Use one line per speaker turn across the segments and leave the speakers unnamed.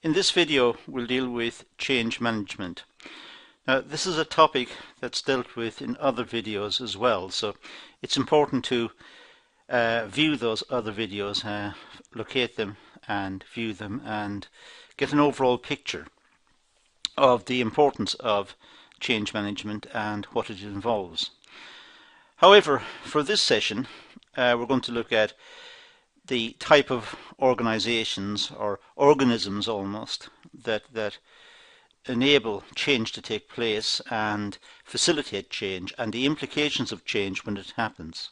In this video, we'll deal with change management. Now, this is a topic that's dealt with in other videos as well, so it's important to view those other videos, locate them and view them and get an overall picture of the importance of change management and what it involves. However, for this session, we're going to look at the type of organizations or organisms almost that enable change to take place and facilitate change and the implications of change when it happens.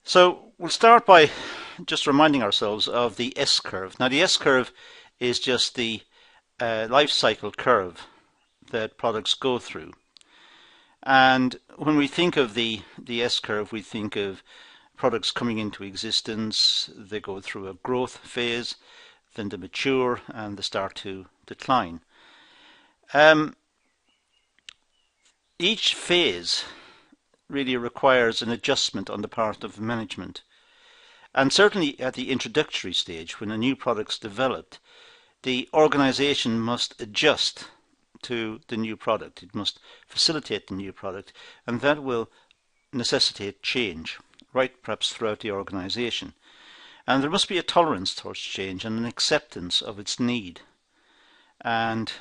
So we'll start by just reminding ourselves of the S-curve. Now the S-curve is just the life cycle curve that products go through. And when we think of the S-curve, we think of products coming into existence. They go through a growth phase, then they mature and they start to decline. Each phase really requires an adjustment on the part of management. And certainly at the introductory stage, when a new product's developed, the organization must adjust to the new product. It must facilitate the new product, and that will necessitate change, right perhaps throughout the organization. And there must be a tolerance towards change and an acceptance of its need. And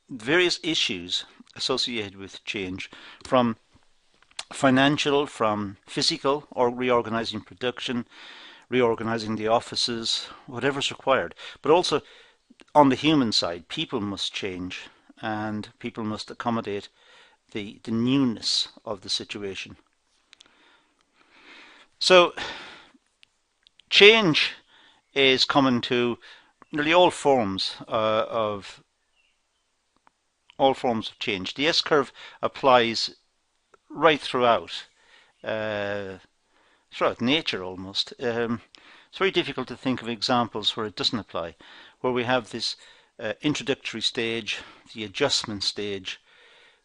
various issues associated with change, from financial, from physical, or reorganizing production, reorganizing the offices, whatever's required. But also on the human side, people must change and people must accommodate the newness of the situation. So change is common to nearly all forms of change. The S-curve applies right throughout nature almost. It's very difficult to think of examples where it doesn't apply, where we have this introductory stage, the adjustment stage,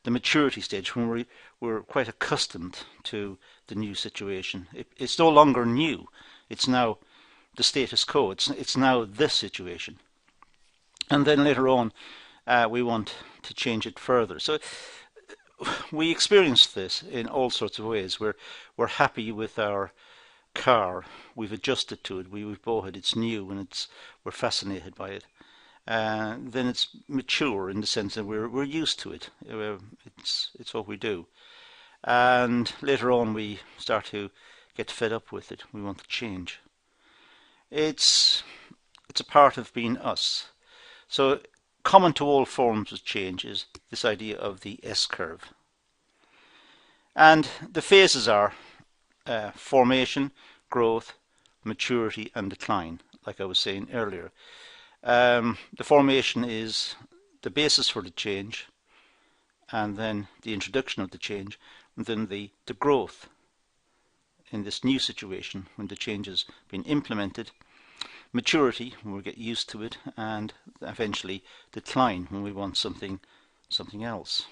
the maturity stage, when we're quite accustomed to the new situation. It's no longer new. It's now the status quo. It's now this situation. And then later on, we want to change it further. So we experience this in all sorts of ways. We're happy with our car. We've adjusted to it. We've bought it. It's new, and we're fascinated by it. Then it's mature in the sense that we're used to it. It's what we do. And later on we start to get fed up with it. We want to change. It's a part of being us. So common to all forms of change is this idea of the S-curve. And the phases are formation, growth, maturity and decline, like I was saying earlier. The formation is the basis for the change, and then the introduction of the change, and then the growth in this new situation when the change has been implemented, maturity when we get used to it, and eventually decline when we want something else.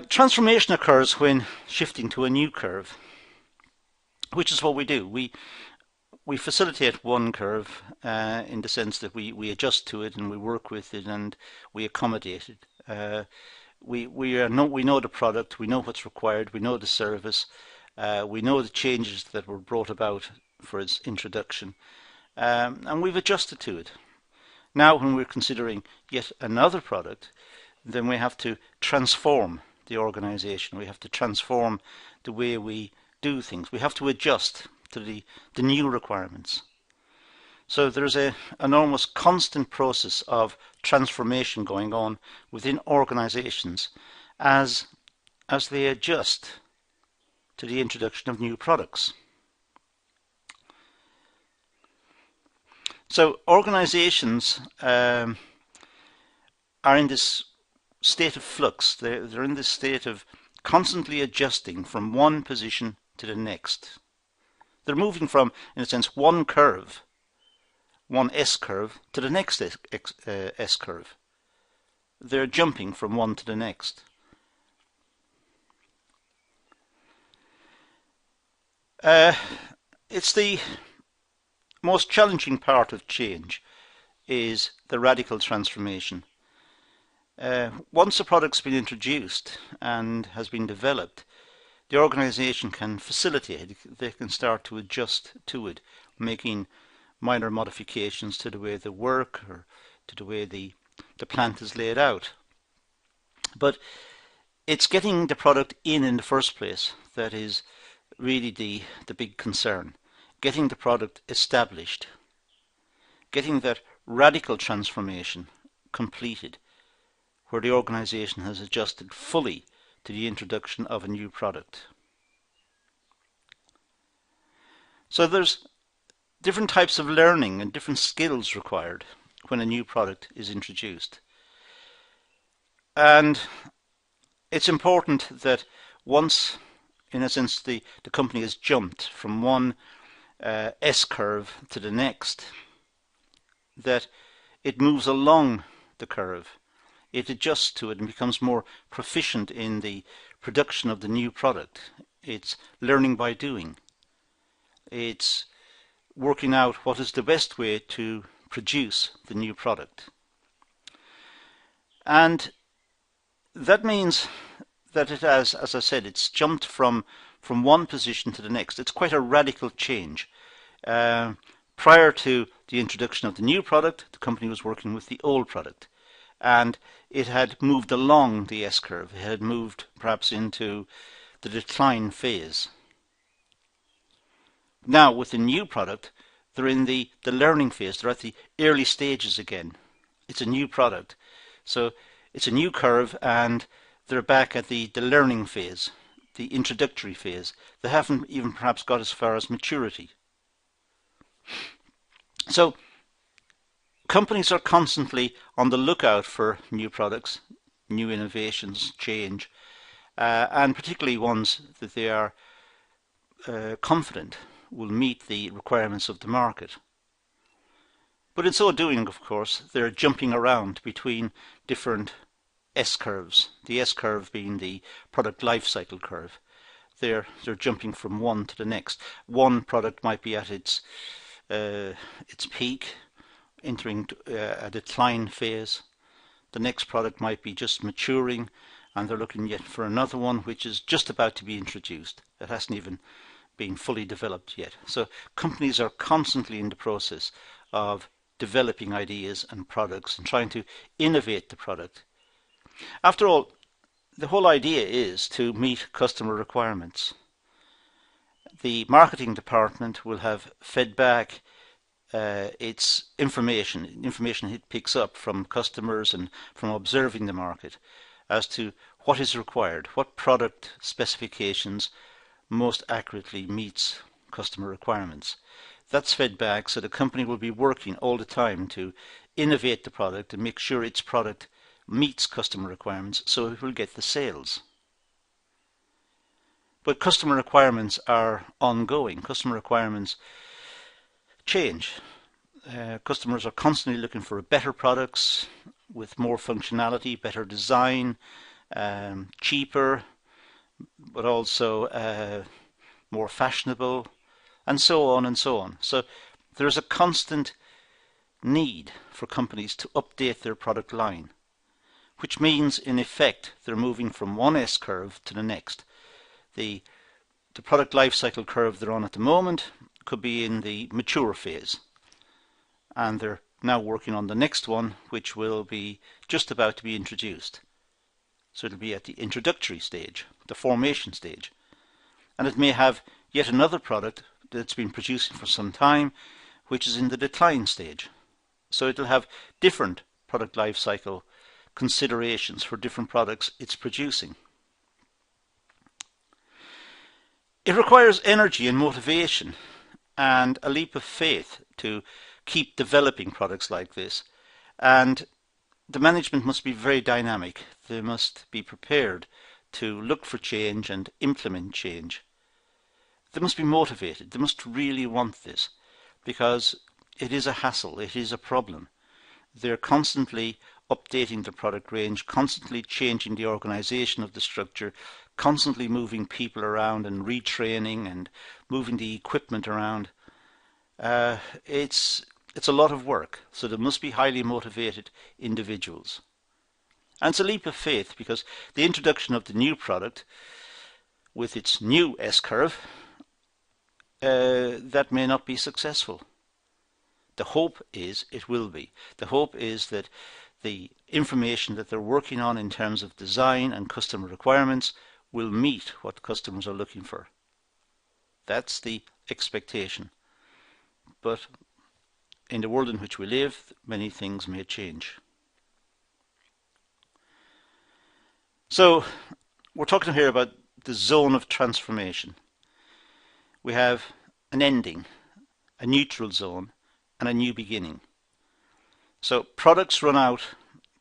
Transformation occurs when shifting to a new curve, which is what we do. We facilitate one curve in the sense that we adjust to it and we work with it and we accommodate it. We know the product, we know what's required, we know the service, we know the changes that were brought about for its introduction, and we've adjusted to it. Now when we're considering yet another product, then we have to transform the organization, we have to transform the way we do things, we have to adjust to the new requirements. So there's an almost constant process of transformation going on within organizations as they adjust to the introduction of new products. So organizations are in this state of flux. They're in this state of constantly adjusting from one position to the next. They're moving from, in a sense, one curve, one S-curve, to the next S-curve. They're jumping from one to the next. It's the most challenging part of change is the radical transformation. Once a product's been introduced and has been developed, the organization can facilitate, they can start to adjust to it, making minor modifications to the way they work or to the way the plant is laid out. But it's getting the product in the first place that is really the big concern. Getting the product established, getting that radical transformation completed, where the organization has adjusted fully to the introduction of a new product. So there's different types of learning and different skills required when a new product is introduced. And it's important that once, in a sense, the company has jumped from one S-curve to the next, that it moves along the curve. It adjusts to it and becomes more proficient in the production of the new product. It's learning by doing. It's working out what is the best way to produce the new product. And that means that it has, as I said, it's jumped from one position to the next. It's quite a radical change. Prior to the introduction of the new product, the company was working with the old product, and it had moved along the S-curve. It had moved perhaps into the decline phase. Now with the new product, they're in the learning phase. They're at the early stages again. It's a new product. So it's a new curve, and they're back at the learning phase, the introductory phase. They haven't even perhaps got as far as maturity. So companies are constantly on the lookout for new products, new innovations, change, and particularly ones that they are confident will meet the requirements of the market. But in so doing, of course, they're jumping around between different S-curves, the S-curve being the product life cycle curve. They're jumping from one to the next. One product might be at its peak, entering a decline phase. The next product might be just maturing, and they're looking yet for another one which is just about to be introduced. It hasn't even been fully developed yet. So companies are constantly in the process of developing ideas and products and trying to innovate the product. After all, the whole idea is to meet customer requirements. The marketing department will have fed back its information it picks up from customers and from observing the market as to what is required, what product specifications most accurately meets customer requirements. That's fed back, so the company will be working all the time to innovate the product and make sure its product meets customer requirements so it will get the sales. But customer requirements are ongoing. Customer requirements change. Customers are constantly looking for better products with more functionality, better design, cheaper, but also more fashionable, and so on and so on. So there's a constant need for companies to update their product line, which means in effect they're moving from one S-curve to the next. The product life cycle curve they're on at the moment could be in the mature phase, and they're now working on the next one, which will be just about to be introduced. So it'll be at the introductory stage, the formation stage, and it may have yet another product that's been producing for some time which is in the decline stage. So it'll have different product life cycle considerations for different products it's producing. It requires energy and motivation and a leap of faith to keep developing products like this, and the management must be very dynamic. They must be prepared to look for change and implement change. They must be motivated. They must really want this, because it is a hassle, it is a problem. They're constantly updating the product range, constantly changing the organization of the structure, constantly moving people around and retraining and moving the equipment around. it's a lot of work. So there must be highly motivated individuals. And it's a leap of faith because the introduction of the new product with its new S-curve, that may not be successful. The hope is it will be. The hope is that the information that they're working on in terms of design and customer requirements will meet what customers are looking for. That's the expectation. But in the world in which we live, many things may change. So we're talking here about the zone of transformation. We have an ending, a neutral zone, and a new beginning. So products run out,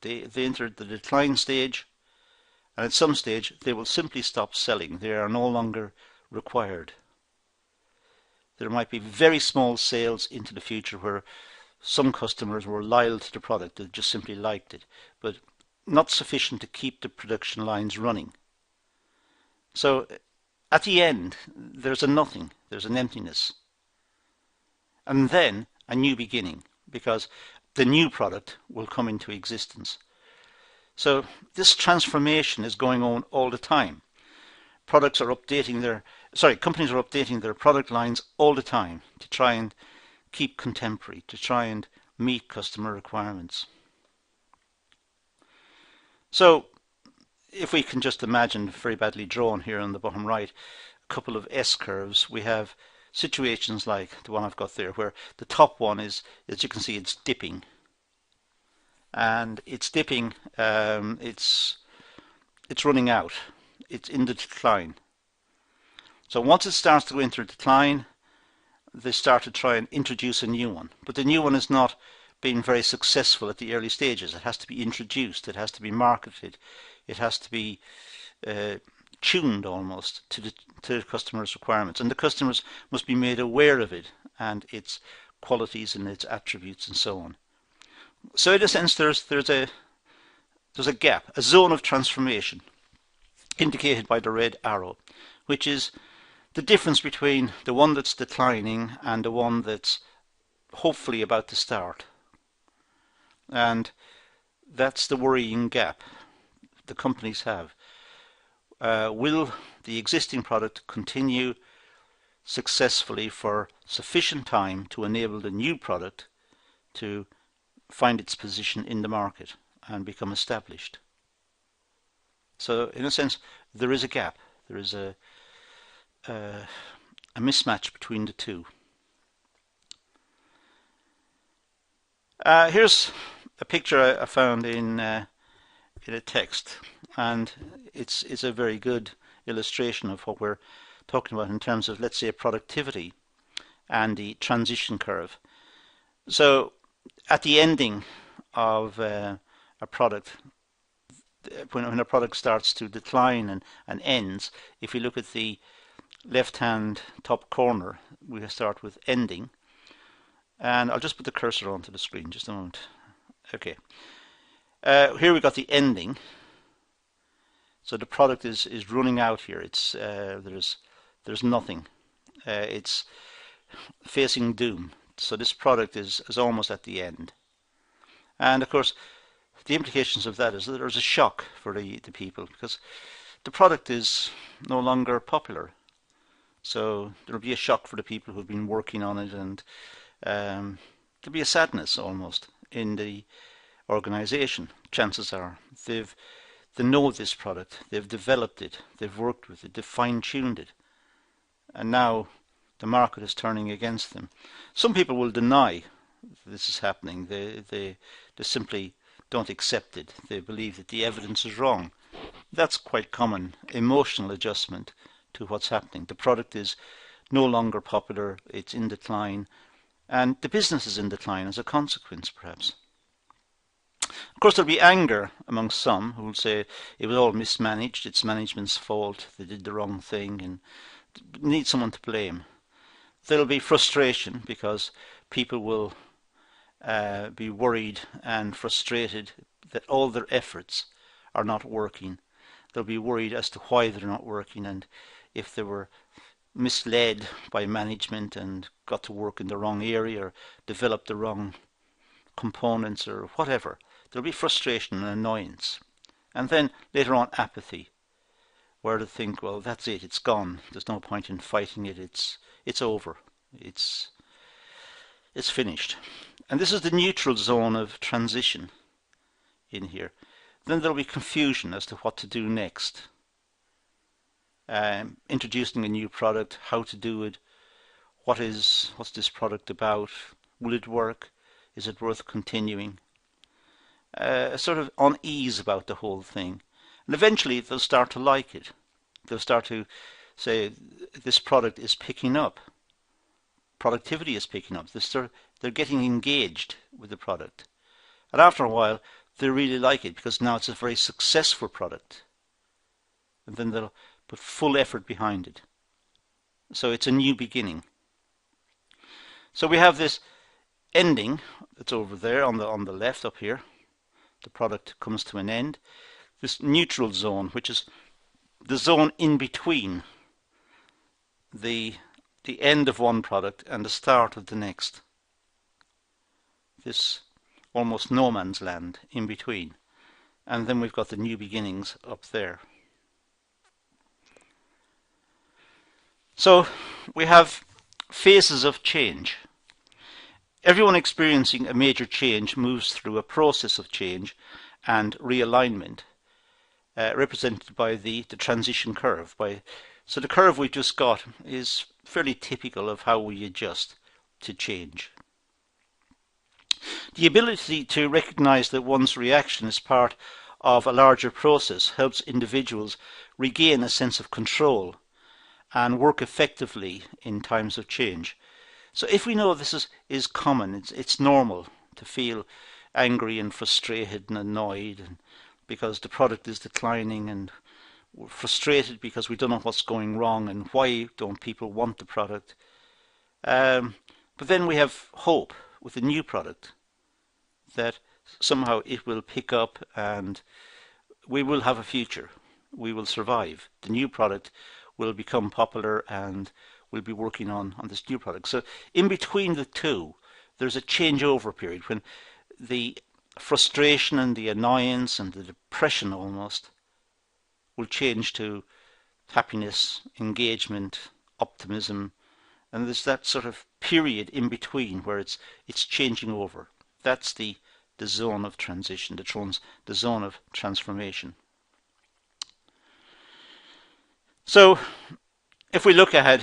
they enter the decline stage, and at some stage they will simply stop selling. They are no longer required. There might be very small sales into the future where some customers were loyal to the product, they just simply liked it, but not sufficient to keep the production lines running. So at the end, there's a nothing, there's an emptiness. And then a new beginning, because the new product will come into existence. So this transformation is going on all the time. Companies are updating their product lines all the time to try and keep contemporary, to try and meet customer requirements. So if we can just imagine, very badly drawn here on the bottom right, a couple of S-curves, we have situations like the one I've got there, where the top one is, as you can see, it's dipping. And it's dipping, it's running out, it's in the decline. So once it starts to enter decline, they start to try and introduce a new one. But the new one is not being very successful at the early stages. It has to be introduced, it has to be marketed, it has to be tuned almost to the customer's requirements, and the customers must be made aware of it and its qualities and its attributes and so on. So in a sense there's a gap, a zone of transformation indicated by the red arrow, which is the difference between the one that's declining and the one that's hopefully about to start. And that's the worrying gap the companies have. Will the existing product continue successfully for sufficient time to enable the new product to find its position in the market and become established? So in a sense there is a gap, there is a mismatch between the two. Here's a picture I found in a text, and it's a very good illustration of what we're talking about in terms of, let's say, productivity and the transition curve. So at the ending of a product, when a product starts to decline and ends, if we look at the left-hand top corner, we start with ending. And I'll just put the cursor onto the screen, just a moment. Okay. Here we got the ending. So the product is running out here. It's there's nothing. It's facing doom. So this product is almost at the end. And of course, the implications of that is that there's a shock for the people, because the product is no longer popular. So there'll be a shock for the people who've been working on it, and there'll be a sadness almost in the organization. Chances are they know this product, they've developed it, they've worked with it, they've fine-tuned it, and now the market is turning against them. Some people will deny this is happening. They simply don't accept it. They believe that the evidence is wrong. That's quite common emotional adjustment to what's happening. The product is no longer popular, it's in decline, and the business is in decline as a consequence, perhaps. Of course, there'll be anger among some who will say it was all mismanaged, it's management's fault, they did the wrong thing, and need someone to blame. There'll be frustration because people will be worried and frustrated that all their efforts are not working. They'll be worried as to why they're not working, and if they were misled by management and got to work in the wrong area or developed the wrong components or whatever. There'll be frustration and annoyance. And then later on, apathy, where to think, well, that's it, it's gone. There's no point in fighting it. It's over. It's finished. And this is the neutral zone of transition in here. Then there'll be confusion as to what to do next. Introducing a new product, how to do it, what's this product about, will it work, is it worth continuing, a sort of unease about the whole thing. And eventually they'll start to like it. They'll start to say, this product is picking up, productivity is picking up, they're getting engaged with the product. And after a while they really like it because now it's a very successful product. And then they'll put full effort behind it. So it's a new beginning. So we have this ending that's over there on the left up here. The product comes to an end. This neutral zone, which is the zone in between the end of one product and the start of the next. This almost no man's land in between. And then we've got the new beginnings up there. So we have phases of change. Everyone experiencing a major change moves through a process of change and realignment, represented by the transition curve. So the curve we just got is fairly typical of how we adjust to change. The ability to recognize that one's reaction is part of a larger process helps individuals regain a sense of control and work effectively in times of change. So if we know this is common, it's normal to feel angry and frustrated and annoyed because the product is declining, and we're frustrated because we don't know what's going wrong and why don't people want the product. But then we have hope with a new product that somehow it will pick up and we will have a future. We will survive. The new product will become popular and we'll be working on this new product. So in between the two, there's a changeover period when the frustration and the annoyance and the depression almost will change to happiness, engagement, optimism, and there's that sort of period in between where it's changing over. That's the zone of transition, the zone of transformation. So if we look ahead,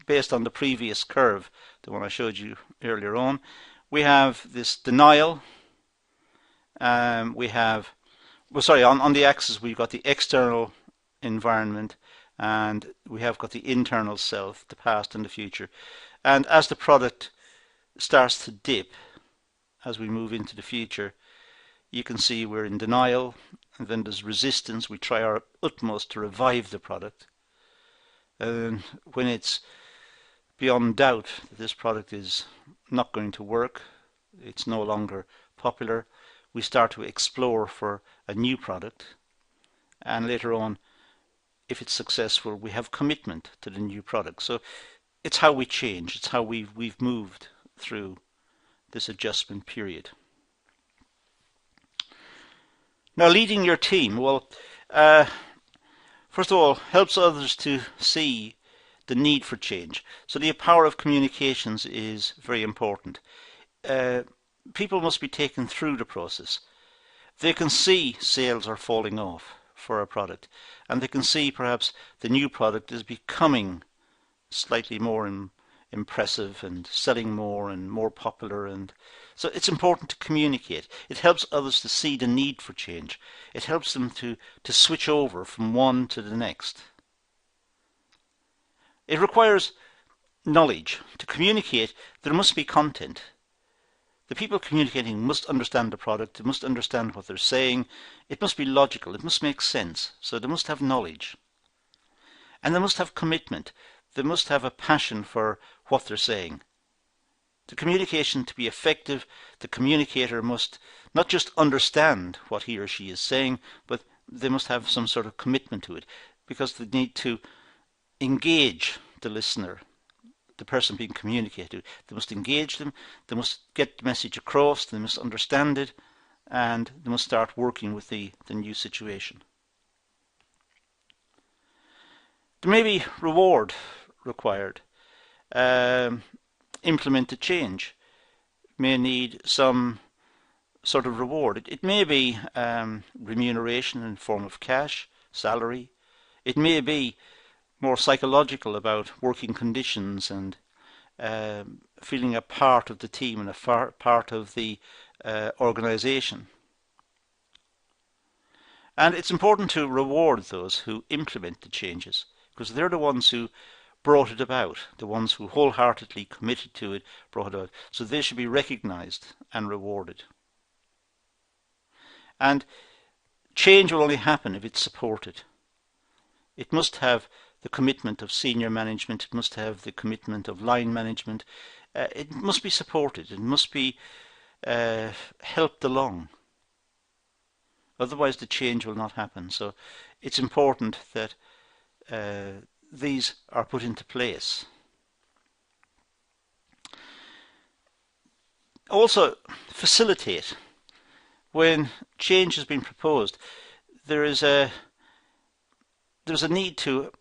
based on the previous curve, the one I showed you earlier on, we have this denial. On the axis we've got the external environment, and we have got the internal self, the past and the future. And as the product starts to dip, as we move into the future, you can see we're in denial, and then there's resistance. We try our utmost to revive the product. And when it's beyond doubt that this product is not going to work, it's no longer popular, we start to explore for a new product. And later on, if it's successful, we have commitment to the new product. So it's how we change. It's how we've moved through this adjustment period. Now, leading your team, well, first of all, helps others to see the need for change. So the power of communications is very important. People must be taken through the process. They can see sales are falling off for a product, and they can see perhaps the new product is becoming slightly more impressive and selling more and more popular, and so it's important to communicate. It helps others to see the need for change. It helps them to switch over from one to the next. It requires knowledge. To communicate, there must be content. The people communicating must understand the product, they must understand what they're saying, it must be logical, it must make sense, so they must have knowledge. And they must have commitment, they must have a passion for what they're saying. The communication to be effective, the communicator must not just understand what he or she is saying, but they must have some sort of commitment to it, because they need to engage the listener, the person being communicated to. They must engage them, they must get the message across, they must understand it, and they must start working with the new situation. There may be reward required. Implement a change may need some sort of reward. It may be remuneration in form of cash, salary. It may be more psychological about working conditions and feeling a part of the team and a part of the organisation. And it's important to reward those who implement the changes, because they're the ones who brought it about, the ones who wholeheartedly committed to it, brought it about. So they should be recognised and rewarded. And change will only happen if it's supported. It must have the commitment of senior management, it must have the commitment of line management, it must be supported, it must be helped along. Otherwise the change will not happen. So it's important that these are put into place. Also, facilitate. When change has been proposed, there's a need to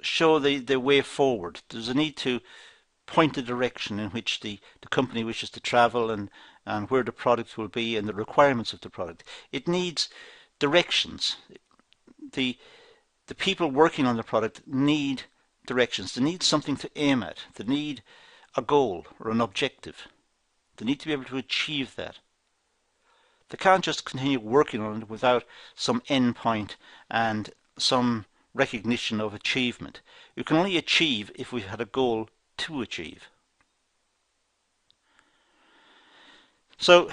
show the way forward. There's a need to point the direction in which the company wishes to travel and where the product will be and the requirements of the product. It needs directions. The people working on the product need directions. They need something to aim at. They need a goal or an objective. They need to be able to achieve that. They can't just continue working on it without some end point and some recognition of achievement. You can only achieve if we've had a goal to achieve. So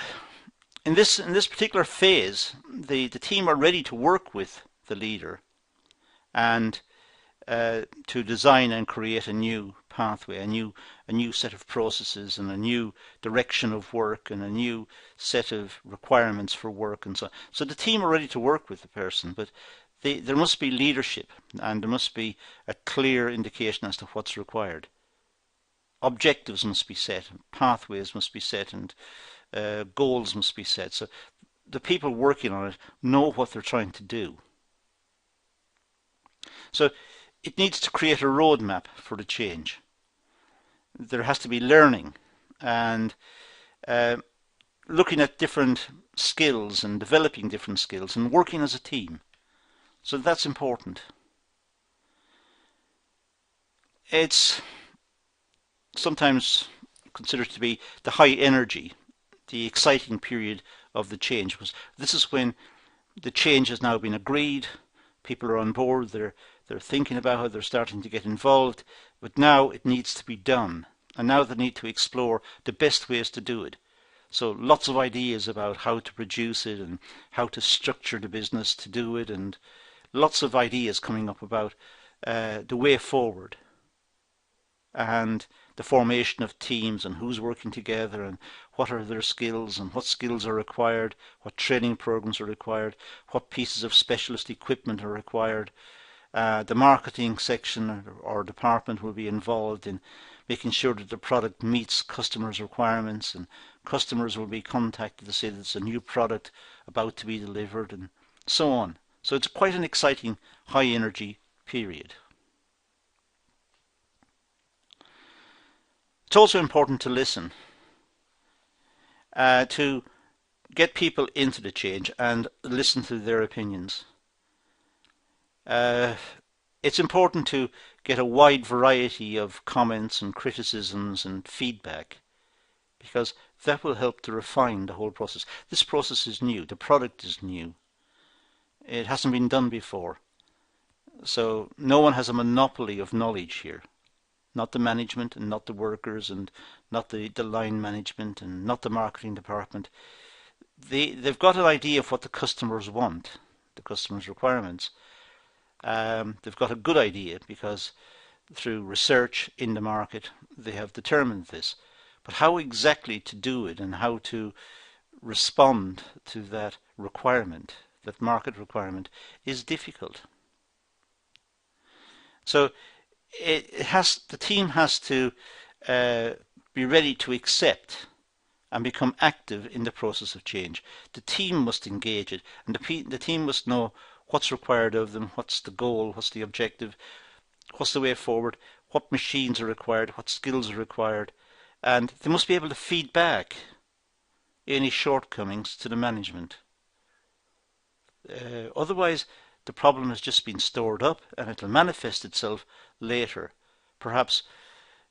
in this particular phase, the team are ready to work with the leader and to design and create a new pathway, a new set of processes and a new direction of work and a new set of requirements for work and so on. So the team are ready to work with the person, but there must be leadership and there must be a clear indication as to what's required. Objectives must be set, pathways must be set, and goals must be set. So the people working on it know what they're trying to do. So it needs to create a roadmap for the change. There has to be learning and looking at different skills and developing different skills and working as a team. So that's important. It's sometimes considered to be the high energy, the exciting period of the change. This is when the change has now been agreed, people are on board, they're thinking about it, they're starting to get involved, but now it needs to be done. And now they need to explore the best ways to do it. So lots of ideas about how to produce it and how to structure the business to do it, and lots of ideas coming up about the way forward and the formation of teams and who's working together and what are their skills and what skills are required, what training programs are required, what pieces of specialist equipment are required. The marketing section or department will be involved in making sure that the product meets customers' requirements, and customers will be contacted to say that there's a new product about to be delivered and so on. So it's quite an exciting high energy period. It's also important to listen, to get people into the change and listen to their opinions. It's important to get a wide variety of comments and criticisms and feedback, because that will help to refine the whole process. This process is new, the product is new. It hasn't been done before. So no one has a monopoly of knowledge here. Not the management and not the workers and not the line management and not the marketing department. They've got an idea of what the customers want, the customers' requirements. They've got a good idea because through research in the market they have determined this. But how exactly to do it and how to respond to that requirement, that market requirement, is difficult. So the team has to uh, be ready to accept and become active in the process of change. The team must engage it, and the team must know what's required of them, what's the goal, what's the objective, what's the way forward, what machines are required, what skills are required, and they must be able to feed back any shortcomings to the management. Otherwise, the problem has just been stored up and it'll manifest itself later. Perhaps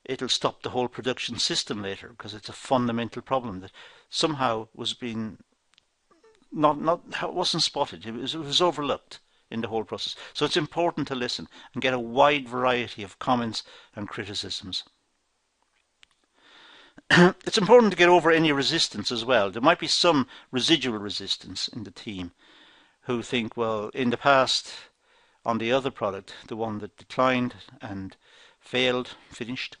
it'll stop the whole production system later because it's a fundamental problem that somehow was being not wasn't spotted. It was overlooked in the whole process. So it's important to listen and get a wide variety of comments and criticisms. It's important to get over any resistance as well. There might be some residual resistance in the team who think, well, in the past, on the other product, the one that declined and failed, finished,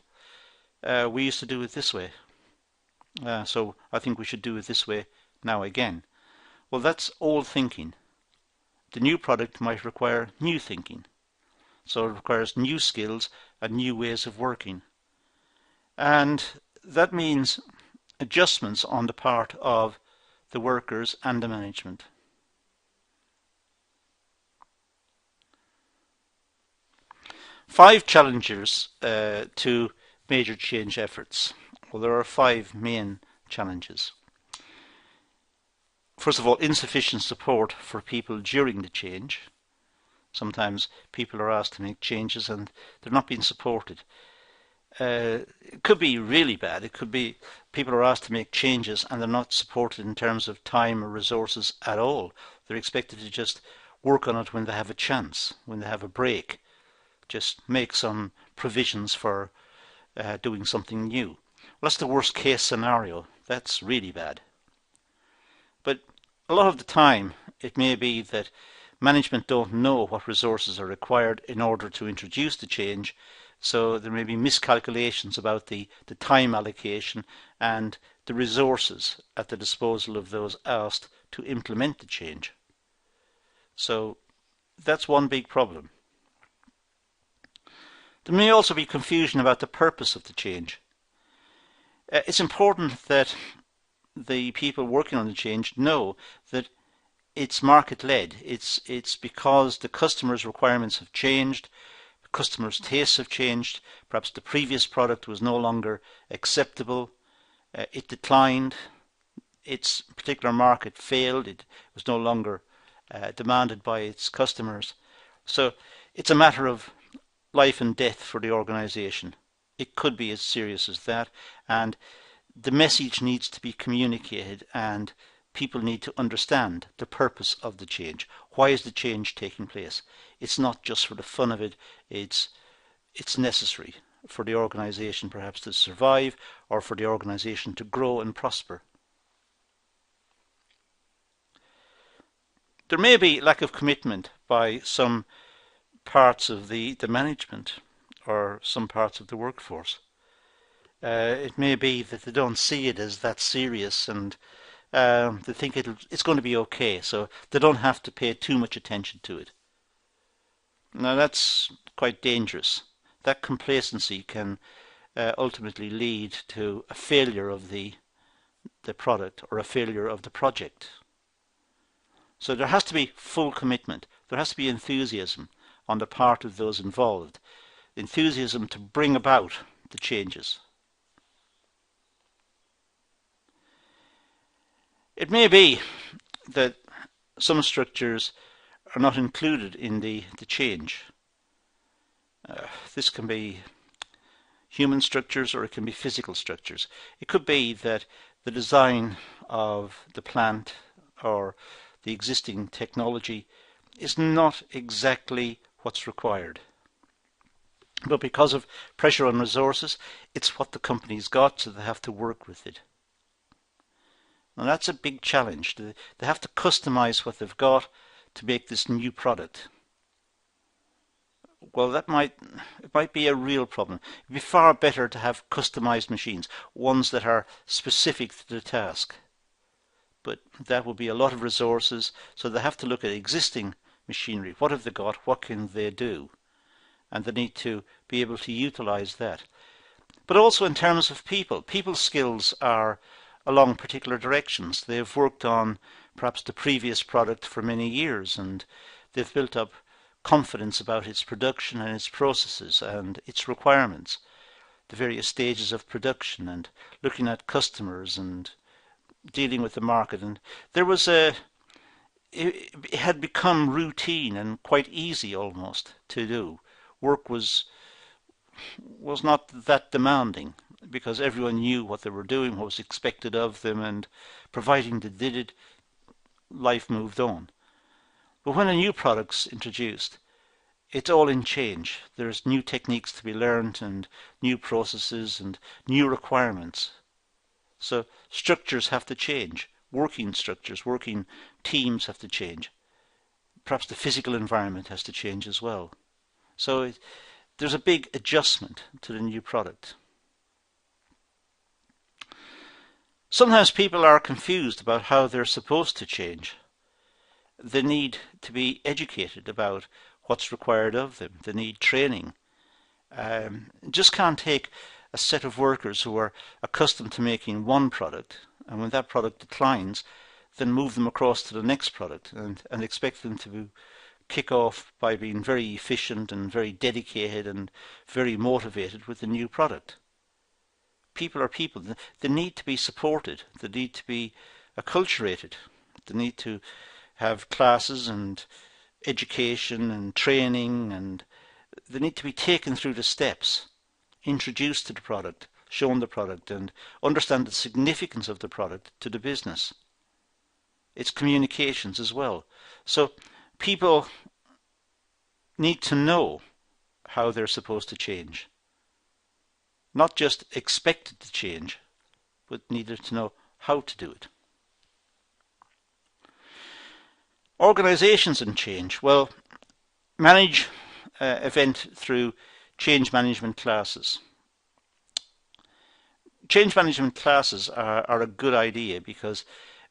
we used to do it this way. So I think we should do it this way now again. Well, that's old thinking. The new product might require new thinking. So it requires new skills and new ways of working. And that means adjustments on the part of the workers and the management. Five challenges to major change efforts. Well, there are five main challenges. First of all, insufficient support for people during the change. Sometimes people are asked to make changes and they're not being supported. It could be really bad. It could be people are asked to make changes and they're not supported in terms of time or resources at all. They're expected to just work on it when they have a chance, when they have a break. Just make some provisions for doing something new. Well, that's the worst case scenario. That's really bad. But a lot of the time it may be that management don't know what resources are required in order to introduce the change, so there may be miscalculations about the time allocation and the resources at the disposal of those asked to implement the change. So that's one big problem. There may also be confusion about the purpose of the change. It's important that the people working on the change know that it's market-led. It's because the customer's requirements have changed, the customer's tastes have changed, perhaps the previous product was no longer acceptable, it declined, its particular market failed, it was no longer demanded by its customers. So it's a matter of life and death for the organization. It could be as serious as that, and the message needs to be communicated and people need to understand the purpose of the change. Why is the change taking place? It's not just for the fun of it, it's necessary for the organization perhaps to survive or for the organization to grow and prosper. There may be lack of commitment by some parts of the management or some parts of the workforce. It may be that they don't see it as that serious and they think it's going to be okay, so they don't have to pay too much attention to it. Now that's quite dangerous. That complacency can ultimately lead to a failure of the product or a failure of the project. So there has to be full commitment. There has to be enthusiasm on the part of those involved. Enthusiasm to bring about the changes. It may be that some structures are not included in the change. This can be human structures or it can be physical structures. It could be that the design of the plant or the existing technology is not exactly what's required. But because of pressure on resources, it's what the company's got, so they have to work with it. And that's a big challenge. They have to customize what they've got to make this new product. Well, it might be a real problem. It'd be far better to have customized machines, ones that are specific to the task. But that will be a lot of resources, so they have to look at existing machinery. What have they got? What can they do? and they need to be able to utilize that. But also in terms of people, people's skills are along particular directions. They've worked on perhaps the previous product for many years, and they've built up confidence about its production and its processes and its requirements, the various stages of production, and looking at customers and dealing with the market. And there was it had become routine and quite easy almost to do. Work was not that demanding because everyone knew what they were doing, what was expected of them, and providing they did it, life moved on. But when a new product's introduced, it's all in change. There's new techniques to be learned and new processes and new requirements. So structures have to change. Working structures, working teams have to change. Perhaps the physical environment has to change as well. So there's a big adjustment to the new product. Sometimes people are confused about how they're supposed to change. They need to be educated about what's required of them. They need training. Just can't take a set of workers who are accustomed to making one product, and when that product declines, then move them across to the next product and expect them to kick off by being very efficient and very dedicated and very motivated with the new product. People are people. They need to be supported. They need to be acculturated. They need to have classes and education and training, and they need to be taken through the steps, introduced to the product, shown the product, and understand the significance of the product to the business. It's communications as well. So people need to know how they're supposed to change. Not just expected to change, but needed to know how to do it. Organizations and change. Well, manage event through change management classes. Change management classes are a good idea because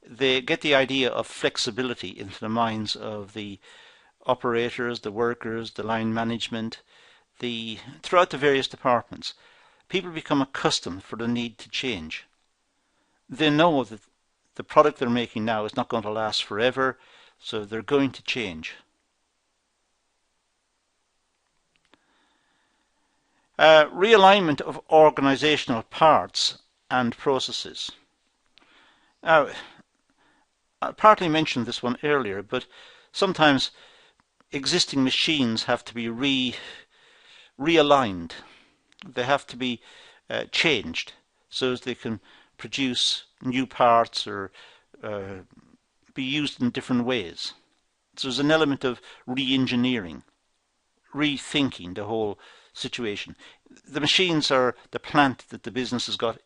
they get the idea of flexibility into the minds of the operators, the workers, the line management, throughout the various departments. People become accustomed for the need to change. They know that the product they're making now is not going to last forever, so they're going to change. Realignment of organizational parts and processes. Now, I partly mentioned this one earlier, but sometimes existing machines have to be realigned. They have to be changed so as they can produce new parts or be used in different ways. So there's an element of re-engineering, rethinking the whole situation. The machines are the plant that the business has got.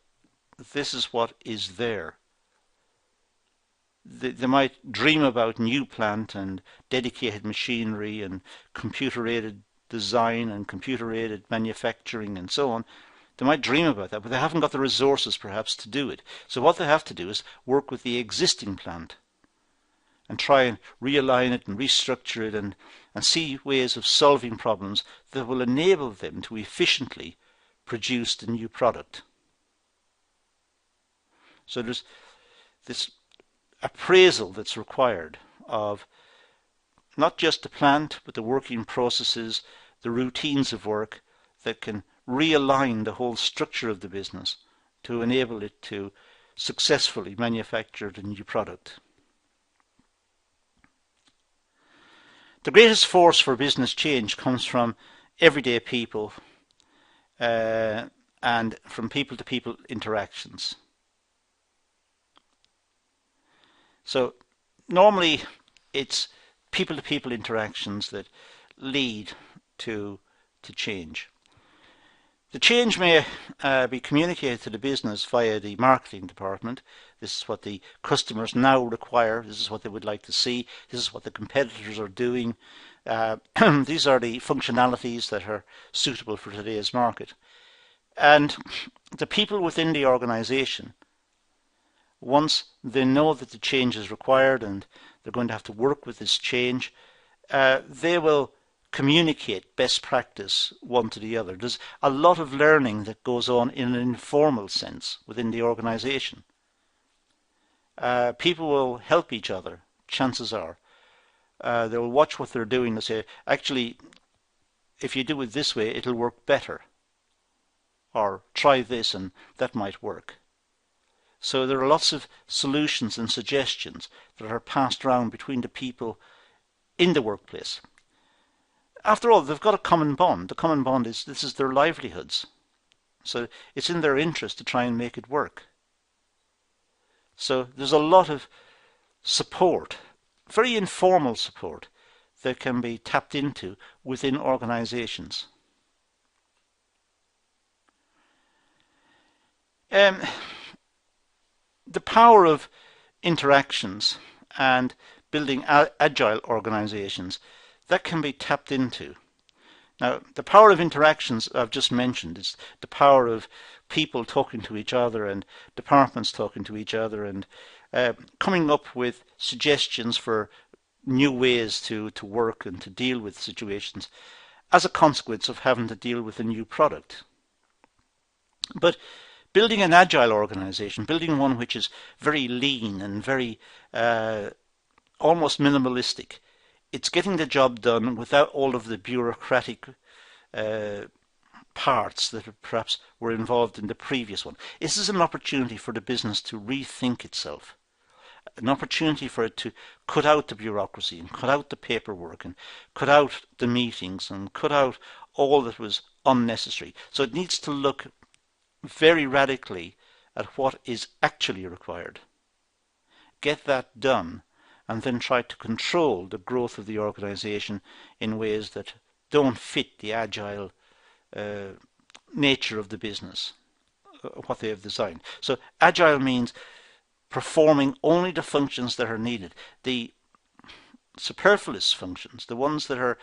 This is what is there. They might dream about new plant and dedicated machinery and computer-aided design and computer-aided manufacturing and so on. They might dream about that, but they haven't got the resources perhaps to do it. So what they have to do is work with the existing plant and try and realign it and restructure it and see ways of solving problems that will enable them to efficiently produce the new product. So there's this appraisal that's required of not just the plant, but the working processes, the routines of work that can realign the whole structure of the business to enable it to successfully manufacture the new product. The greatest force for business change comes from everyday people and from people-to-people interactions. So normally it's people-to-people interactions that lead to change. The change may be communicated to the business via the marketing department. This is what the customers now require. This is what they would like to see. This is what the competitors are doing. These are the functionalities that are suitable for today's market. And the people within the organization, once they know that the change is required and they're going to have to work with this change, they will communicate best practice one to the other. There's a lot of learning that goes on in an informal sense within the organization. People will help each other, chances are. They will watch what they're doing and say, actually, if you do it this way, it'll work better. Or try this and that might work. So there are lots of solutions and suggestions that are passed around between the people in the workplace. After all, they've got a common bond. The common bond is this is their livelihoods. So it's in their interest to try and make it work. So there's a lot of support, very informal support, that can be tapped into within organizations. The power of interactions and building agile organizations, that can be tapped into. Now, the power of interactions I've just mentioned is the power of people talking to each other and departments talking to each other and coming up with suggestions for new ways to work and to deal with situations as a consequence of having to deal with a new product. But building an agile organization, building one which is very lean and very almost minimalistic, it's getting the job done without all of the bureaucratic parts that perhaps were involved in the previous one. This is an opportunity for the business to rethink itself, an opportunity for it to cut out the bureaucracy and cut out the paperwork and cut out the meetings and cut out all that was unnecessary. So it needs to look very radically at what is actually required. Get that done and then try to control the growth of the organization in ways that don't fit the agile nature of the business, what they have designed. So agile means performing only the functions that are needed. The superfluous functions, the ones that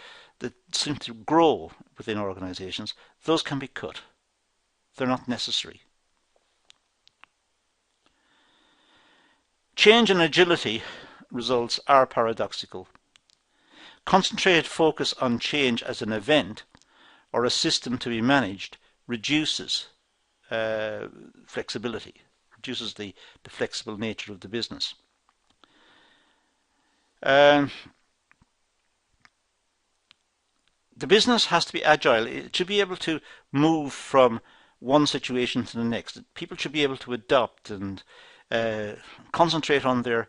seem to grow within organizations, those can be cut. They're not necessary. Change and agility results are paradoxical. Concentrated focus on change as an event or a system to be managed reduces flexibility, reduces the flexible nature of the business. The business has to be agile. It should be able to move from one situation to the next. People should be able to adapt and concentrate on their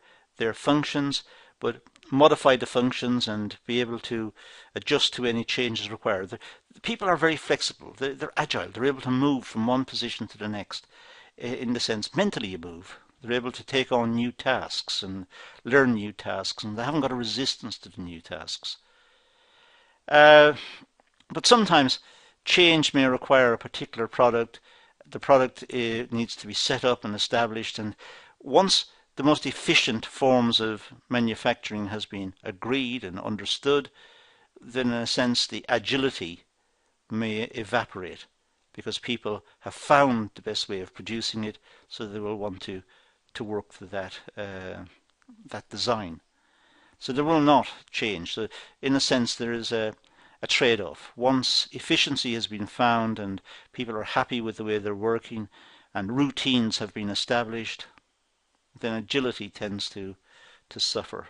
functions, but modify the functions and be able to adjust to any changes required. The people are very flexible. They're agile. They're able to move from one position to the next. In the sense, mentally you move. They're able to take on new tasks and learn new tasks, and they haven't got a resistance to the new tasks. But sometimes change may require a particular product. The product needs to be set up and established, and once the most efficient forms of manufacturing has been agreed and understood, then in a sense the agility may evaporate because people have found the best way of producing it, so they will want to work for that design. So they will not change. So in a sense there is a trade-off. Once efficiency has been found and people are happy with the way they're working and routines have been established, then agility tends to suffer.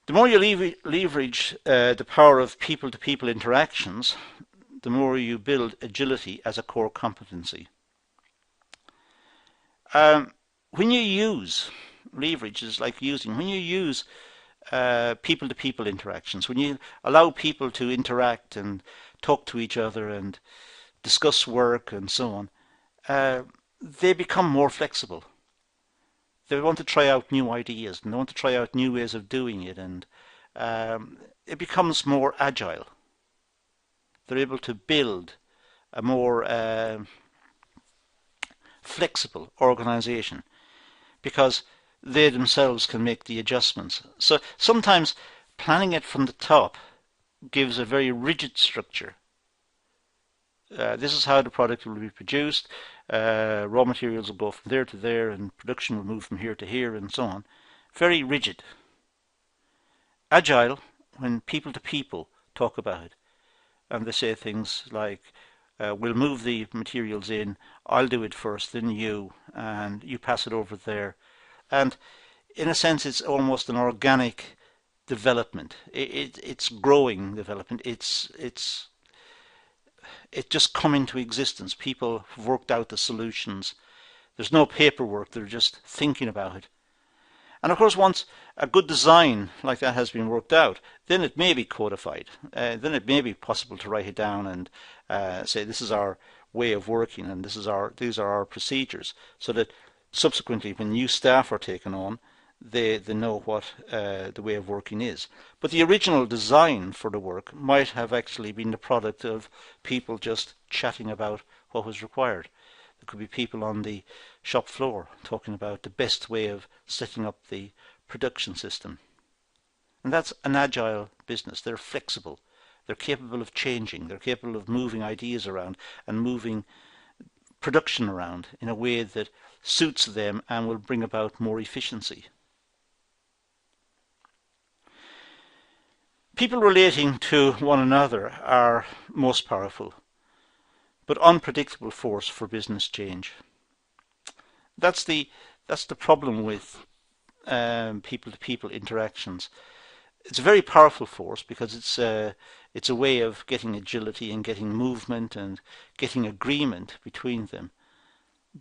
The more you leverage the power of people-to-people interactions, the more you build agility as a core competency. When you use leverage, is like using. When you use people-to-people interactions, when you allow people to interact and talk to each other and discuss work and so on, they become more flexible. They want to try out new ideas and they want to try out new ways of doing it, and it becomes more agile. They're able to build a more flexible organization because they themselves can make the adjustments. So sometimes planning it from the top gives a very rigid structure. This is how the product will be produced. Raw materials will go from there to there, and production will move from here to here, and so on. Very rigid. Agile, when people to people talk about it, and they say things like, we'll move the materials in, I'll do it first, then you, and you pass it over there. And in a sense, it's almost an organic development. It's growing development. It just come into existence. People have worked out the solutions. There's no paperwork. They're just thinking about it. And of course, once a good design like that has been worked out, then it may be codified. Then it may be possible to write it down and say this is our way of working and these are our procedures, so that subsequently when new staff are taken on, they know what the way of working is. But the original design for the work might have actually been the product of people just chatting about what was required. There could be people on the shop floor talking about the best way of setting up the production system. And that's an agile business. They're flexible. They're capable of changing. They're capable of moving ideas around and moving production around in a way that suits them and will bring about more efficiency. People relating to one another are most powerful, but unpredictable force for business change. That's the problem with people-to-people interactions. It's a very powerful force because it's a way of getting agility and getting movement and getting agreement between them.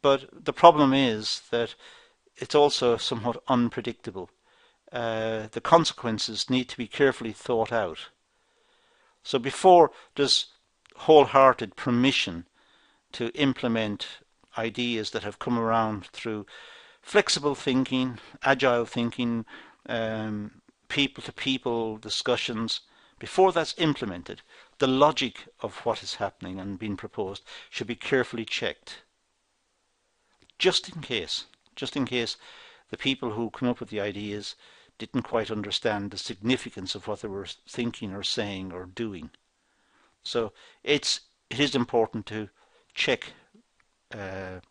But the problem is that it's also somewhat unpredictable. The consequences need to be carefully thought out. So before there's wholehearted permission to implement ideas that have come around through flexible thinking, agile thinking, people-to-people discussions, before that's implemented, the logic of what is happening and being proposed should be carefully checked. Just in case the people who come up with the ideas didn't quite understand the significance of what they were thinking or saying or doing. So it is important to check the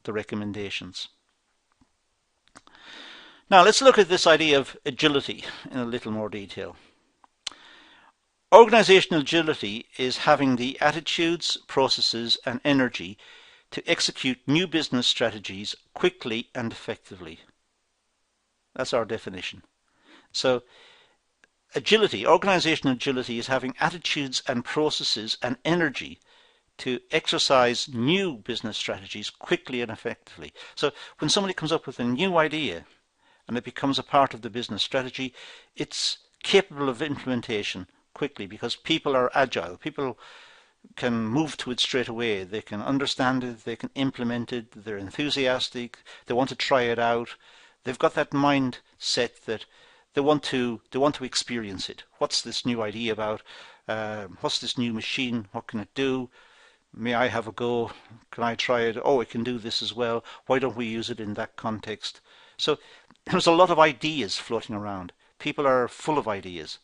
recommendations. Now let's look at this idea of agility in a little more detail. Organizational agility is having the attitudes, processes and energy to execute new business strategies quickly and effectively. That's our definition. So agility, organizational agility, is having attitudes and processes and energy to exercise new business strategies quickly and effectively. So when somebody comes up with a new idea and it becomes a part of the business strategy, it's capable of implementation quickly because people are agile. People can move to it straight away. They can understand it, they can implement it, they're enthusiastic, they want to try it out. They've got that mindset that they want to experience it. What's this new idea about? What's this new machine? What can it do? May I have a go? Can I try it? Oh, it can do this as well. Why don't we use it in that context? So there's a lot of ideas floating around. People are full of ideas.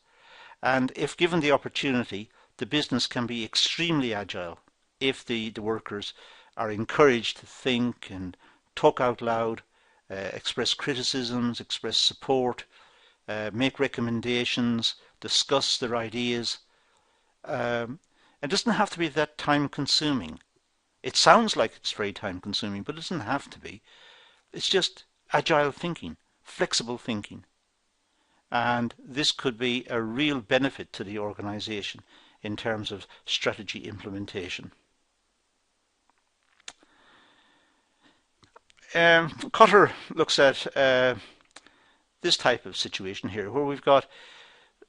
And if given the opportunity, the business can be extremely agile if the workers are encouraged to think and talk out loud, express criticisms, express support, make recommendations, discuss their ideas. It doesn't have to be that time consuming. It sounds like it's very time consuming, but it doesn't have to be. It's just agile thinking, flexible thinking. And this could be a real benefit to the organization in terms of strategy implementation. Cotter looks at this type of situation here, where we've got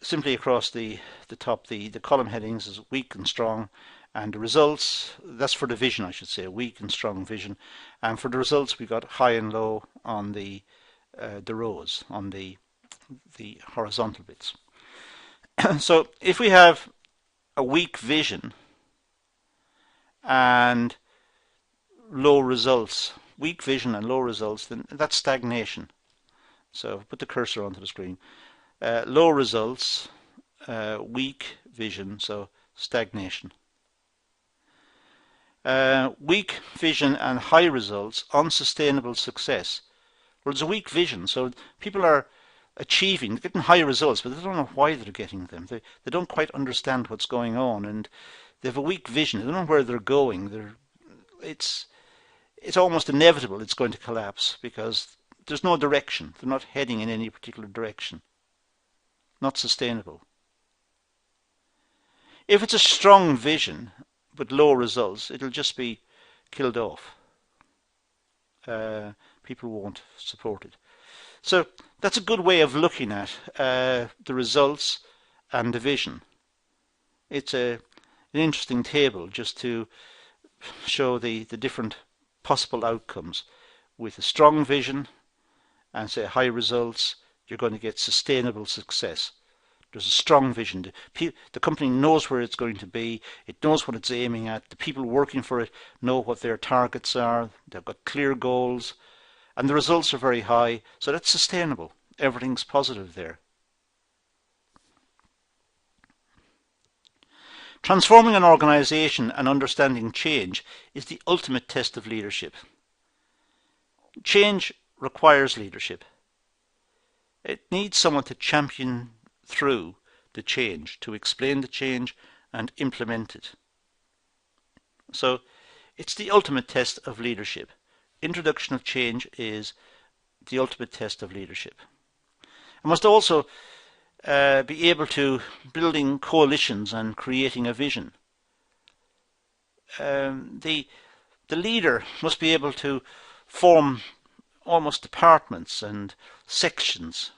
simply across the top, the column headings is weak and strong, and the results, that's for the vision, I should say, weak and strong vision. And for the results, we've got high and low on the rows, on the horizontal bits. So if we have a weak vision and low results, weak vision and low results, then that's stagnation. So put the cursor onto the screen. Low results, weak vision, so stagnation. Weak vision and high results, unsustainable success. Well, it's a weak vision, so people are achieving, getting high results, but they don't know why they're getting them. They don't quite understand what's going on, and they have a weak vision. They don't know where they're going. It's it's almost inevitable it's going to collapse because there's no direction. They're not heading in any particular direction. Not sustainable. If it's a strong vision but low results, it'll just be killed off. People won't support it. So that's a good way of looking at the results and the vision. It's an interesting table just to show the different possible outcomes. With a strong vision and say high results, you're going to get sustainable success. There's a strong vision. The company knows where it's going to be. It knows what it's aiming at. The people working for it know what their targets are. They've got clear goals. And the results are very high. So that's sustainable. Everything's positive there. Transforming an organization and understanding change is the ultimate test of leadership. Change requires leadership. It needs someone to champion through the change, to explain the change and implement it. So it's the ultimate test of leadership. Introduction of change is the ultimate test of leadership. I must also be able to building coalitions and creating a vision. The leader must be able to form almost departments and sections,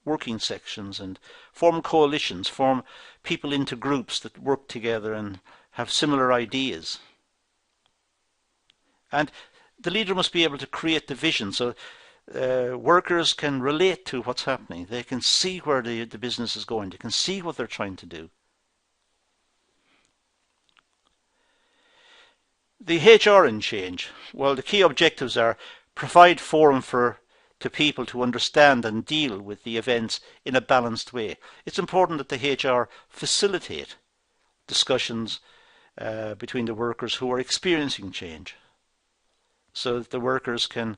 working sections, and form coalitions, form people into groups that work together and have similar ideas. And the leader must be able to create the vision so workers can relate to what's happening. They can see where the business is going. They can see what they're trying to do. The HR in change, well, the key objectives are provide forum to people to understand and deal with the events in a balanced way. It's important that the HR facilitate discussions between the workers who are experiencing change, so that the workers can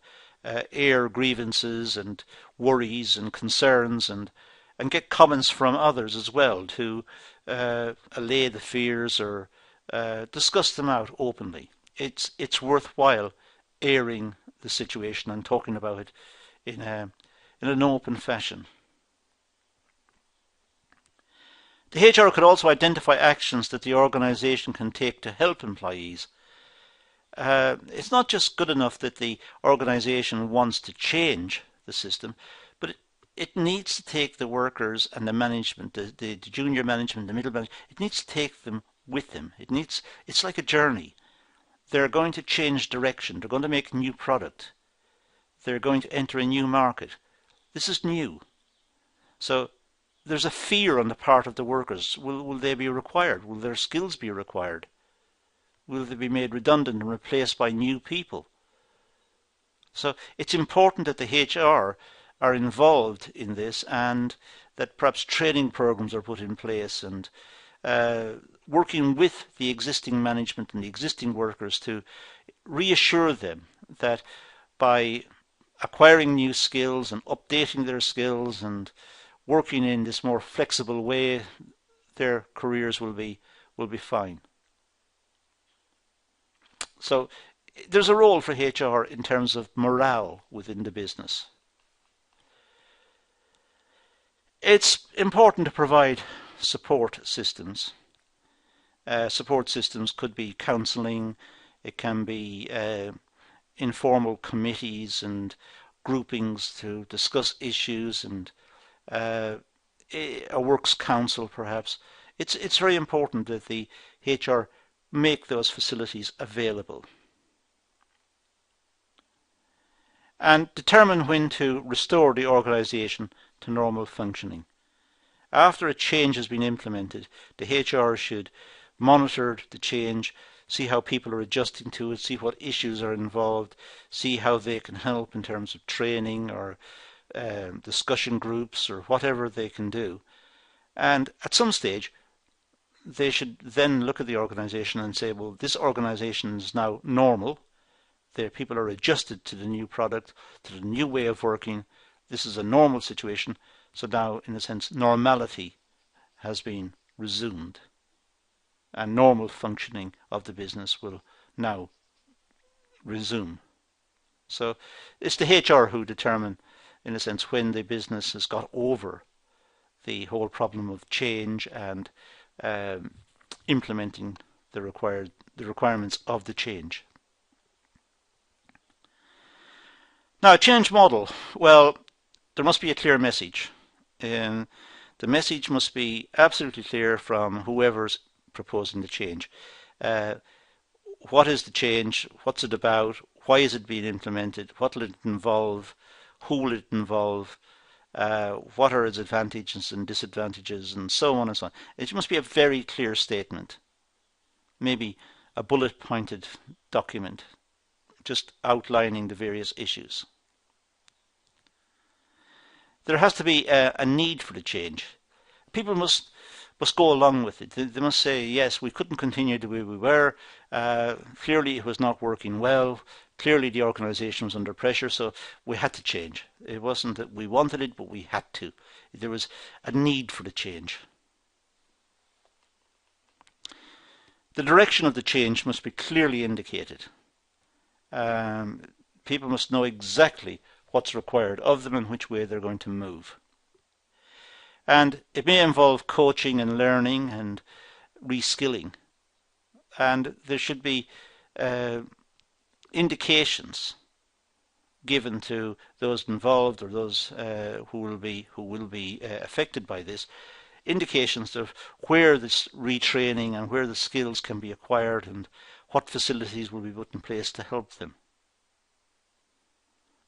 air grievances and worries and concerns and get comments from others as well to allay the fears or discuss them out openly. It's worthwhile airing the situation and talking about it in an open fashion. The HR could also identify actions that the organisation can take to help employees. It's not just good enough that the organisation wants to change the system, but it needs to take the workers and the management, the junior management, the middle management, it needs to take them with them. It's like a journey. They're going to change direction. They're going to make a new product. They're going to enter a new market. This is new. So there's a fear on the part of the workers. Will they be required? Will their skills be required? Will they be made redundant and replaced by new people? So it's important that the HR are involved in this and that perhaps training programs are put in place and working with the existing management and the existing workers to reassure them that by acquiring new skills and updating their skills and working in this more flexible way, their careers will be fine. So there's a role for HR in terms of morale within the business. It's important to provide support systems. Support systems could be counselling, it can be informal committees and groupings to discuss issues and a works council perhaps. It's very important that the HR make those facilities available. And determine when to restore the organisation to normal functioning. After a change has been implemented, the HR should monitor the change, see how people are adjusting to it, see what issues are involved, see how they can help in terms of training or discussion groups or whatever they can do. And at some stage, they should then look at the organisation and say, well, this organisation is now normal. Their people are adjusted to the new product, to the new way of working. This is a normal situation. So now, in a sense, normality has been resumed, and normal functioning of the business will now resume. So it's the HR who determine, in a sense, when the business has got over the whole problem of change and implementing the requirements of the change. Now, a change model. Well, there must be a clear message. The message must be absolutely clear from whoever's proposing the change. What is the change? What's it about? Why is it being implemented? What will it involve? Who will it involve? What are its advantages and disadvantages, and so on and so on. It must be a very clear statement. Maybe a bullet-pointed document just outlining the various issues. There has to be a need for the change. People must go along with it. They must say, yes, we couldn't continue the way we were. Clearly it was not working well. Clearly the organisation was under pressure, so we had to change. It wasn't that we wanted it, but we had to. There was a need for the change. The direction of the change must be clearly indicated. People must know exactly what's required of them and which way they're going to move. And it may involve coaching and learning and reskilling. And there should be indications given to those involved or those who will be affected by this, indications of where this retraining and where the skills can be acquired and what facilities will be put in place to help them.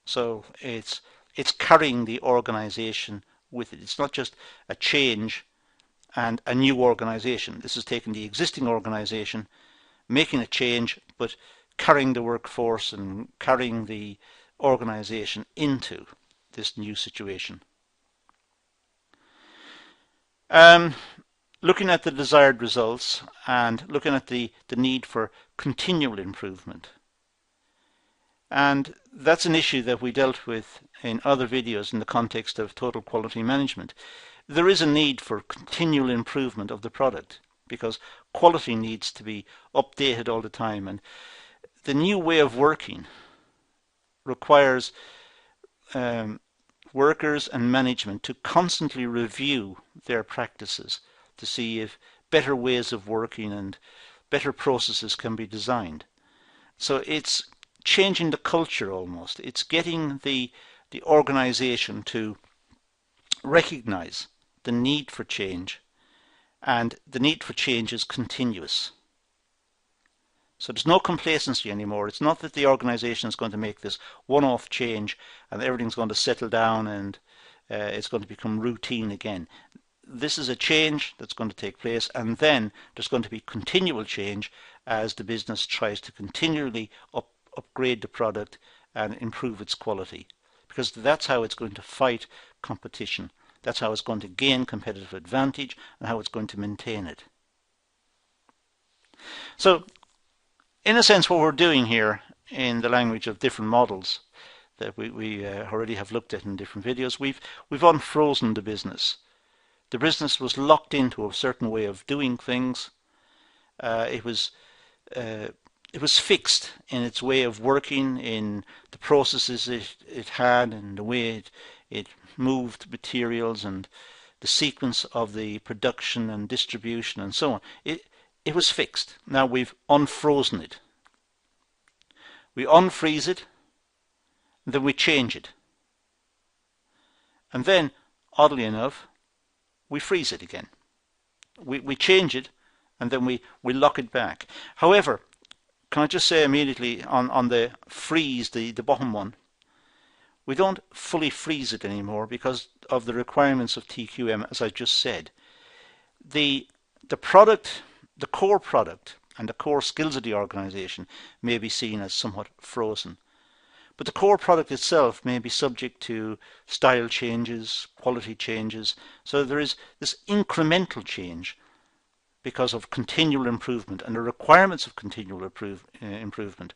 So it's carrying the organisation with it. It's not just a change and a new organisation. This is taking the existing organisation, making a change, but carrying the workforce and carrying the organisation into this new situation. Looking at the desired results and looking at the need for continual improvement. And that's an issue that we dealt with in other videos in the context of total quality management. There is a need for continual improvement of the product because quality needs to be updated all the time, and the new way of working requires workers and management to constantly review their practices to see if better ways of working and better processes can be designed. So it's changing the culture almost. It's getting the organisation to recognise the need for change, and the need for change is continuous. So there's no complacency anymore. It's not that the organisation is going to make this one-off change and everything's going to settle down and it's going to become routine again. This is a change that's going to take place, and then there's going to be continual change as the business tries to continually upgrade the product and improve its quality, because that's how it's going to fight competition. That's how it's going to gain competitive advantage and how it's going to maintain it. So, in a sense, what we're doing here in the language of different models that we already have looked at in different videos, we've unfrozen the business. The business was locked into a certain way of doing things. It was fixed in its way of working, in the processes it had, and the way it moved materials and the sequence of the production and distribution and so on. It was fixed. Now we've unfrozen it. We unfreeze it, and then we change it. And then, oddly enough, we freeze it again. We change it, and then we lock it back. However, can I just say immediately on the freeze, the bottom one, we don't fully freeze it anymore because of the requirements of TQM, as I just said. The product, the core product, and the core skills of the organisation may be seen as somewhat frozen. But the core product itself may be subject to style changes, quality changes. So there is this incremental change because of continual improvement and the requirements of continual improvement.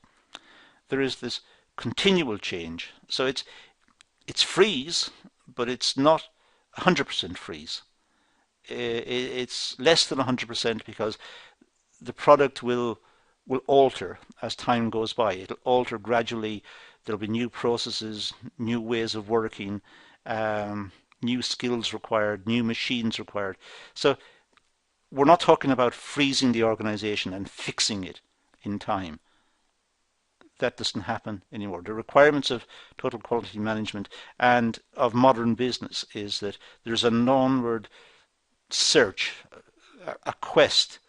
There is this continual change. So it's freeze, but it's not 100% freeze. It's less than 100% because the product will alter as time goes by. It'll alter gradually. There'll be new processes, new ways of working, new skills required, new machines required. So we're not talking about freezing the organization and fixing it in time. That doesn't happen anymore. The requirements of total quality management and of modern business is that there's an onward search, a quest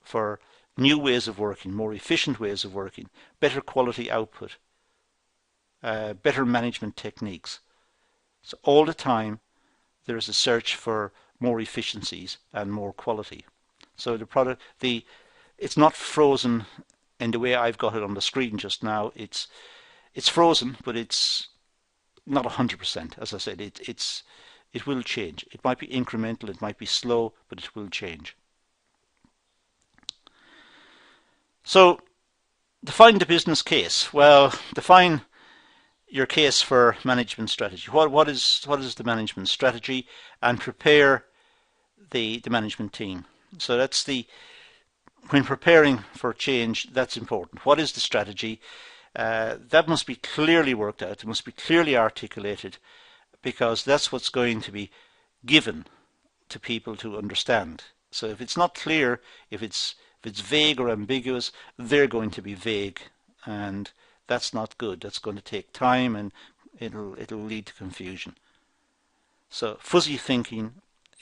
for new ways of working, more efficient ways of working, better quality output, better management techniques. So all the time there is a search for more efficiencies and more quality. So the product, it's not frozen in the way I've got it on the screen just now. It's frozen, but it's not 100%. As I said, it will change. It might be incremental, it might be slow, but it will change. So define the business case. Well, define your case for management strategy. What is the management strategy, and prepare the management team. So that's when preparing for change, that's important. What is the strategy? That must be clearly worked out. It must be clearly articulated, because that's what's going to be given to people to understand. So if it's not clear, if it's vague or ambiguous, they're going to be vague, and that's not good. That's going to take time, and it'll lead to confusion. So fuzzy thinking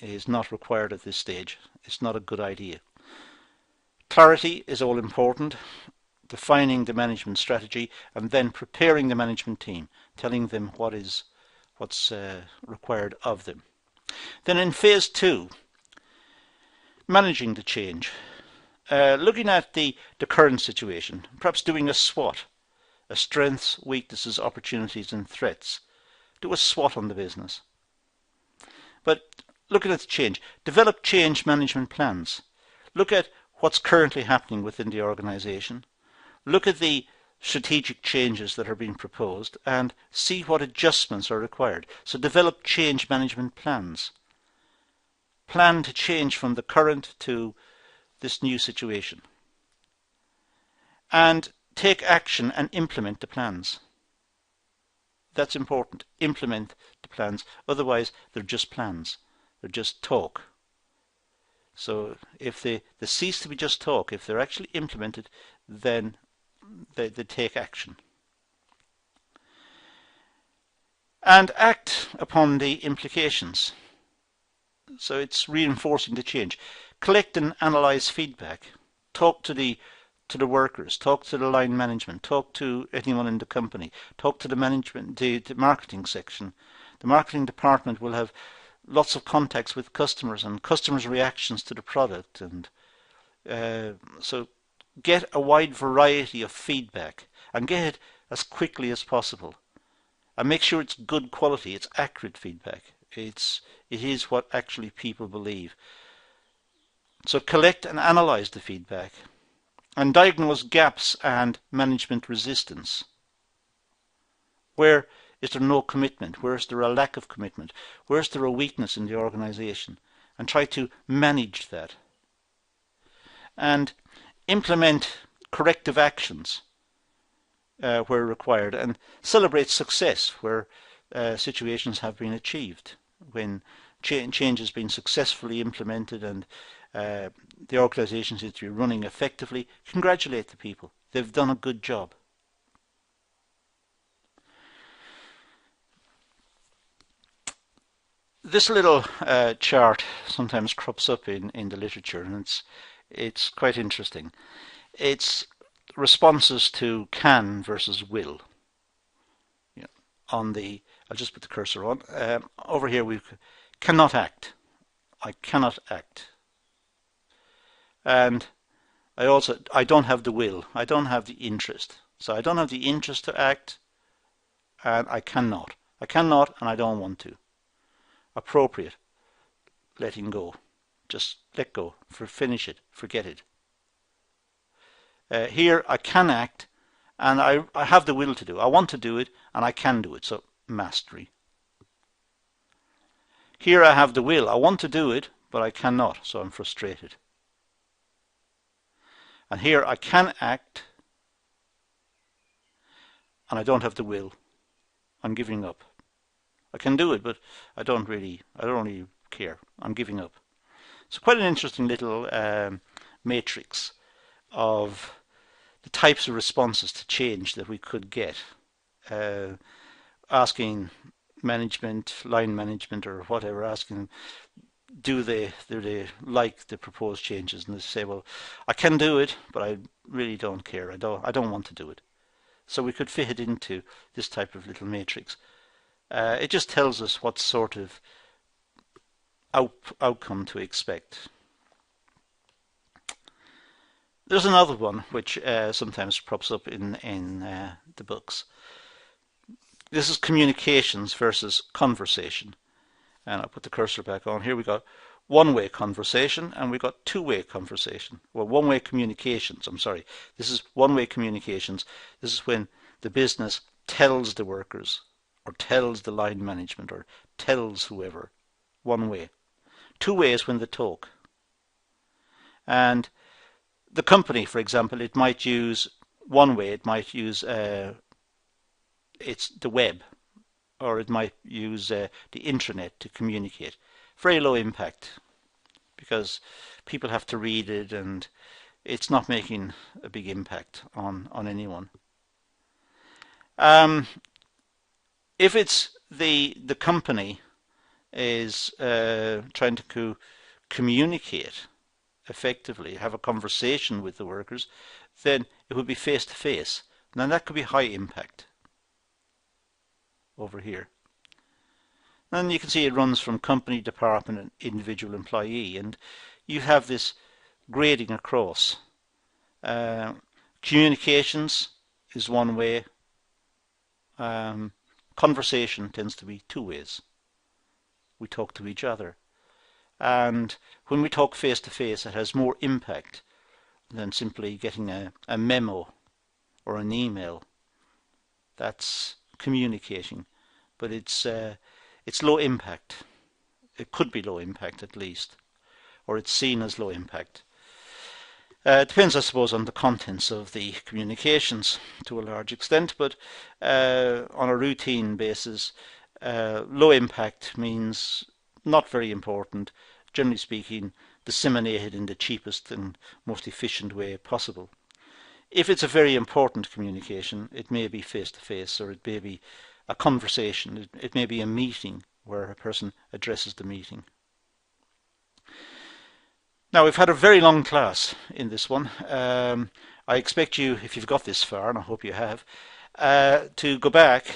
is not required at this stage. It's not a good idea. Clarity is all important. Defining the management strategy, and then preparing the management team, telling them what's required of them. Then in phase 2, managing the change. Looking at the current situation, perhaps doing a SWOT, a strengths, weaknesses, opportunities and threats. Do a SWOT on the business. But looking at the change, develop change management plans. Look at what's currently happening within the organization. Look at the strategic changes that are being proposed and see what adjustments are required. So develop change management plans. Plan to change from the current to this new situation. And take action and implement the plans. That's important. Implement the plans. Otherwise, they're just plans. They're just talk. So if they cease to be just talk, if they're actually implemented, then they take action. And act upon the implications. So it's reinforcing the change. Collect and analyze feedback. Talk to the workers, talk to the line management, talk to anyone in the company, talk to the management, the marketing section. The marketing department will have lots of contacts with customers and customers' reactions to the product, and so get a wide variety of feedback and get it as quickly as possible, and make sure it's good quality, it's accurate feedback. It is what actually people believe. So collect and analyze the feedback and diagnose gaps and management resistance. Where is there no commitment? Where is there a lack of commitment? Where is there a weakness in the organization? And try to manage that. And implement corrective actions where required, and celebrate success where situations have been achieved. When change has been successfully implemented and the organization seems to be running effectively, congratulate the people. They've done a good job. This little chart sometimes crops up in the literature, and it's quite interesting. It's responses to can versus will. On the, I'll just put the cursor on. Over here we cannot act. I cannot act. And I don't have the will. I don't have the interest. So I don't have the interest to act, and I cannot. I cannot, and I don't want to. Appropriate. Letting go. Just let go. Finish it. Forget it. Here I can act, and I have the will to do. I want to do it, and I can do it. So mastery. Here I have the will. I want to do it, but I cannot, so I'm frustrated. And here I can act, and I don't have the will. I'm giving up. I can do it, but I don't really care. I'm giving up. So quite an interesting little matrix of the types of responses to change that we could get. Asking management, line management or whatever, asking them, do they like the proposed changes? And they say, well, I can do it, but I really don't care. I don't want to do it. So we could fit it into this type of little matrix. It just tells us what sort of outcome to expect. There's another one which sometimes crops up in the books. This is communications versus conversation. And I'll put the cursor back on. Here we got one-way conversation and we got two-way conversation. Well, one-way communications, I'm sorry. This is one-way communications. This is when the business tells the workers or tells the line management or tells whoever. One way. Two-way is when they talk. And the company, for example, it might use one way. It might use it's the web, or it might use the intranet to communicate. Very low impact because people have to read it and it's not making a big impact on anyone. If it's the company is trying to communicate effectively, have a conversation with the workers, then it would be face to face. Now that could be high impact over here. And you can see it runs from company, department and individual employee, and you have this grading across. Communications is one way. Conversation tends to be two ways. We talk to each other. And when we talk face to face, it has more impact than simply getting a memo or an email. That's communicating, but it's low impact. It could be low impact at least, or it's seen as low impact. It depends, I suppose, on the contents of the communications to a large extent, but on a routine basis, low impact means not very important, generally speaking, disseminated in the cheapest and most efficient way possible. If it's a very important communication, it may be face-to-face, or it may be a conversation, it may be a meeting where a person addresses the meeting. Now, we've had a very long class in this one. I expect you, if you've got this far, and I hope you have, to go back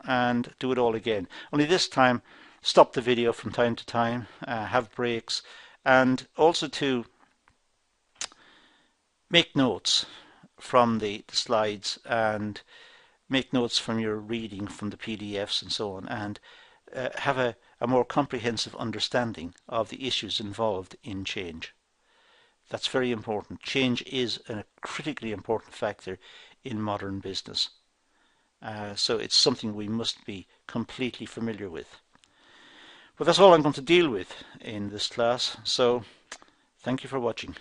and do it all again. Only this time, stop the video from time to time, have breaks, and also to make notes from the slides and make notes from your reading from the PDFs and so on, and have a more comprehensive understanding of the issues involved in change. That's very important. Change is a critically important factor in modern business. So it's something we must be completely familiar with. But that's all I'm going to deal with in this class. So thank you for watching.